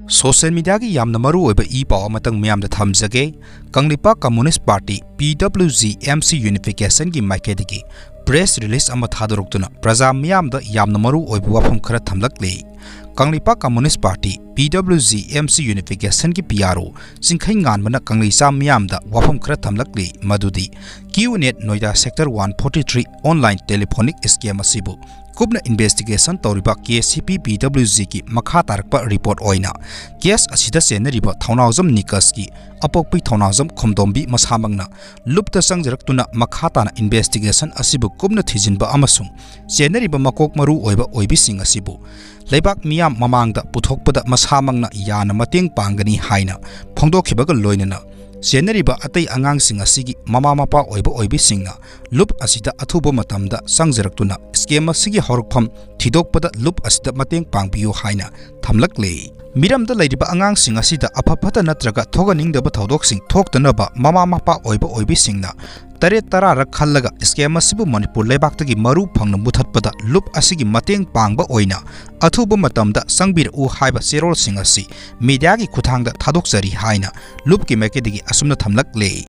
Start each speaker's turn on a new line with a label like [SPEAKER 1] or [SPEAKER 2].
[SPEAKER 1] Social media ki yamna maru oiba e paw amatang miyam da thamjage Kanglipa Communist Party PWG MC Unification ki maiketiki press release ama thadoroktuna praja miyam da yamna maru oiba wafam khara thamlakli Kanglipa Communist Party PWG MC Unification ki PRO singkhai nganbana kanglisa miyam da wafam khara thamlakli madudi Qnet Noida Sector 143 online telephonic scam asibu Kubna investigation tawriba KCP PWG ki makha tarakpa report oina case asida senariba Chenaba Nikash ki apokpi Chenaba khomdombi masamangna Lupta Changjarakle makha tana investigation asibu kubna thijinba amasung senariba makok maru oiba oibising asibu leibak miyam mamangda puthokpada masamangna yana mateng pangani haina phongdokhibaga loinana Senariba atay angang singa sigi mama mapa oiba oibisingna lup asida athubo matamda Changjarakle schema sigi horokpham thidokpada lup asida mateng pangbiyo haina thamlakle miramda leiriba angang singa sida aphapata natraga thoganingdaba thodok thoktanaba mama mapa oiba oibisingna tare tara rakhallaga schema sibu Manipur lebaktagi maru phangna muthatpada lup asigi mateng pangba oina athubo matamda sangbir u haiba serol singa si media gi khuthangda thadokjari haina lup ki makedigi asumna thamlakle